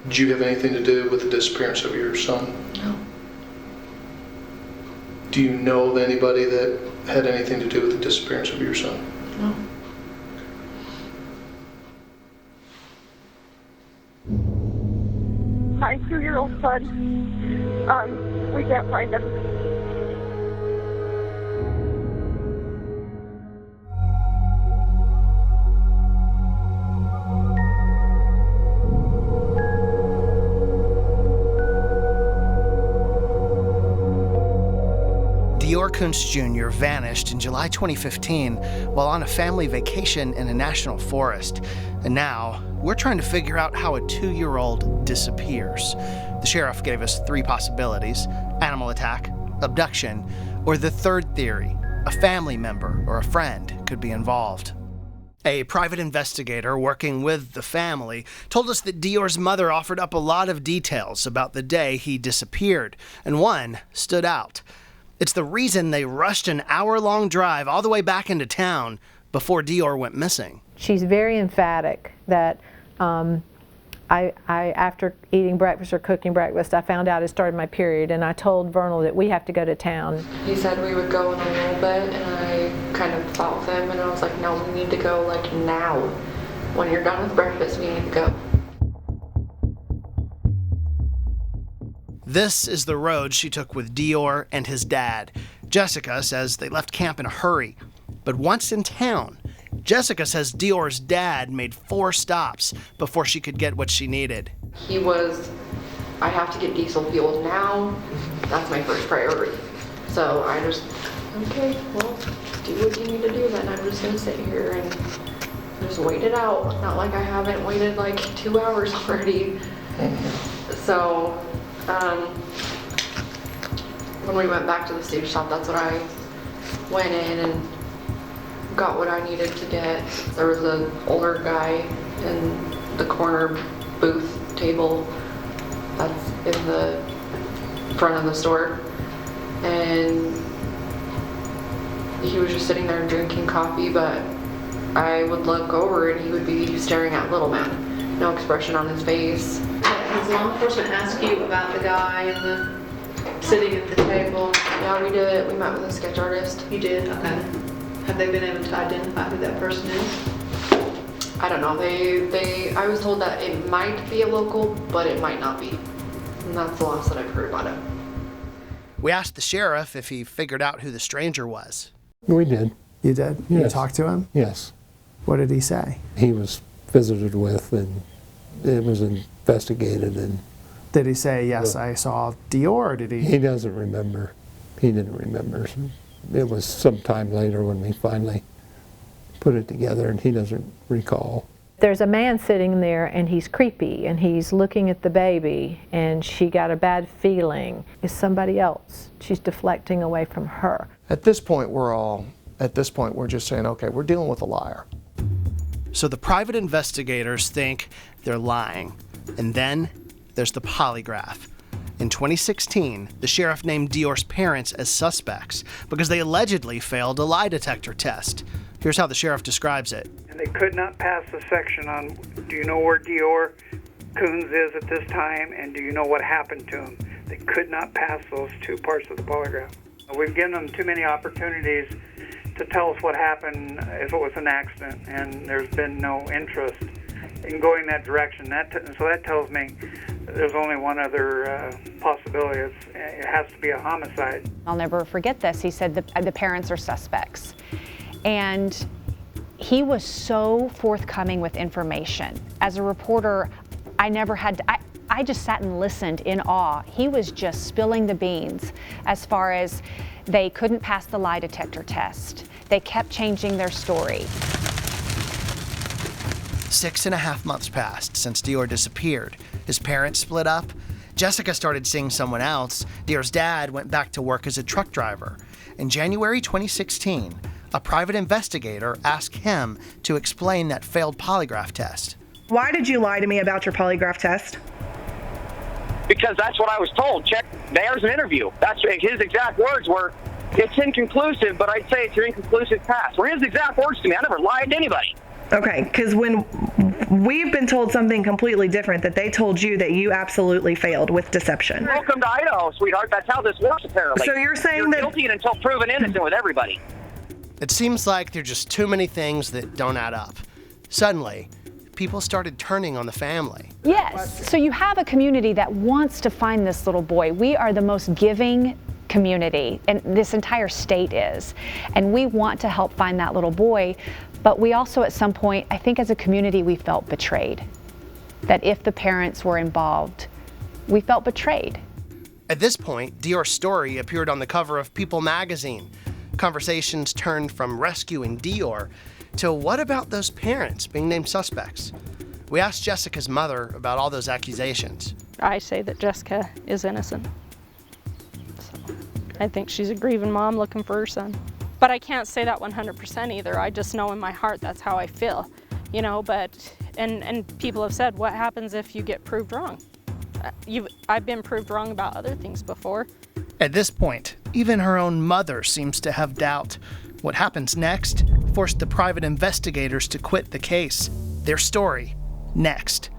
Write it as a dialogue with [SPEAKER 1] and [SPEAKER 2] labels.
[SPEAKER 1] Did you have anything to do with the disappearance of your son?
[SPEAKER 2] No.
[SPEAKER 1] Do you know of anybody that had anything to do with the disappearance of your son?
[SPEAKER 2] No.
[SPEAKER 3] My 2-year-old son, we can't find him.
[SPEAKER 4] DeOrr Kunz Jr. vanished in July 2015 while on a family vacation in a national forest. And now, we're trying to figure out how a 2-year-old disappears. The sheriff gave us 3 possibilities: animal attack, abduction, or the third theory, a family member or a friend could be involved. A private investigator working with the family told us that DeOrr's mother offered up a lot of details about the day he disappeared, and one stood out. It's the reason they rushed an hour-long drive all the way back into town before DeOrr went missing.
[SPEAKER 5] She's very emphatic that after eating breakfast or cooking breakfast, I found out it started my period, and I told Vernal that we have to go to town.
[SPEAKER 2] He said we would go in a little bit, and I kind of fought with him, and I was like, no, we need to go like now. When you're done with breakfast, we need to go.
[SPEAKER 4] This is the road she took with DeOrr and his dad. Jessica says they left camp in a hurry. But once in town, Jessica says DeOrr's dad made 4 stops before she could get what she needed.
[SPEAKER 2] He was, I have to get diesel fuel now. That's my first priority. So I just, okay, well, do what you need to do then. I'm just gonna sit here and just wait it out. Not like I haven't waited like 2 hours already. So, when we went back to the stage shop, that's when I went in and got what I needed to get. There was an older guy in the corner booth table that's in the front of the store, and he was just sitting there drinking coffee, but I would look over and he would be staring at little man. No expression on his face.
[SPEAKER 6] Has law enforcement asked you about the guy and the sitting at the table?
[SPEAKER 2] Yeah, we did. We met with a sketch artist.
[SPEAKER 6] You did? Okay. Have they been able to identify who that person is?
[SPEAKER 2] I don't know. I was told that it might be a local, but it might not be. And that's the last that I've heard about it.
[SPEAKER 4] We asked the sheriff if he figured out who the stranger was.
[SPEAKER 7] We did.
[SPEAKER 4] You did?
[SPEAKER 7] Yes.
[SPEAKER 4] You talked to him?
[SPEAKER 7] Yes.
[SPEAKER 4] What did he say?
[SPEAKER 7] He was visited with, and it was investigated. And
[SPEAKER 4] Did he say, yes, I saw DeOrr, or did he?
[SPEAKER 7] He doesn't remember. He didn't remember. So it was some time later when we finally put it together, and he doesn't recall.
[SPEAKER 5] There's a man sitting there, and he's creepy, and he's looking at the baby, and she got a bad feeling. It's somebody else. She's deflecting away from her.
[SPEAKER 8] At this point, we're just saying, okay, we're dealing with a liar.
[SPEAKER 4] So the private investigators think they're lying. And then there's the polygraph. In 2016, the sheriff named DeOrr's parents as suspects because they allegedly failed a lie detector test. Here's how the sheriff describes it.
[SPEAKER 9] And they could not pass the section on, do you know where DeOrr Kunz is at this time, and do you know what happened to him? They could not pass those 2 parts of the polygraph. We've given them too many opportunities to tell us what happened if it was an accident, and there's been no interest in going that direction. So that tells me there's only one other possibility. It has to be a homicide.
[SPEAKER 10] I'll never forget this. He said the parents are suspects. And he was so forthcoming with information. As a reporter, I just sat and listened in awe. He was just spilling the beans as far as they couldn't pass the lie detector test. They kept changing their story.
[SPEAKER 4] 6.5 months passed since DeOrr disappeared. His parents split up. Jessica started seeing someone else. DeOrr's dad went back to work as a truck driver. In January 2016, a private investigator asked him to explain that failed polygraph test.
[SPEAKER 11] Why did you lie to me about your polygraph test?
[SPEAKER 12] Because that's what I was told. Check, there's an interview. That's his exact words were, it's inconclusive, but I'd say it's your inconclusive pass. Were his exact words to me. I never lied to anybody.
[SPEAKER 11] Okay, because when We've been told something completely different, that they told you that you absolutely failed with deception.
[SPEAKER 12] Welcome to Idaho, sweetheart. That's how this works, apparently.
[SPEAKER 11] So you're saying
[SPEAKER 12] You're
[SPEAKER 11] that...
[SPEAKER 12] guilty until proven innocent with everybody.
[SPEAKER 4] It seems like there are just too many things that don't add up. Suddenly, people started turning on the family.
[SPEAKER 10] Yes, so you have a community that wants to find this little boy. We are the most giving community, and this entire state is. And we want to help find that little boy, but we also at some point, I think as a community, we felt betrayed. That if the parents were involved, we felt betrayed.
[SPEAKER 4] At this point, Dior's story appeared on the cover of People magazine. Conversations turned from rescuing Dior to what about those parents being named suspects? We asked Jessica's mother about all those accusations.
[SPEAKER 13] I say that Jessica is innocent. So, I think she's a grieving mom looking for her son. But I can't say that 100% either. I just know in my heart that's how I feel, you know, but, and people have said, what happens if you get proved wrong? I've been proved wrong about other things before.
[SPEAKER 4] At this point, even her own mother seems to have doubt. What happens next forced the private investigators to quit the case. Their story, next.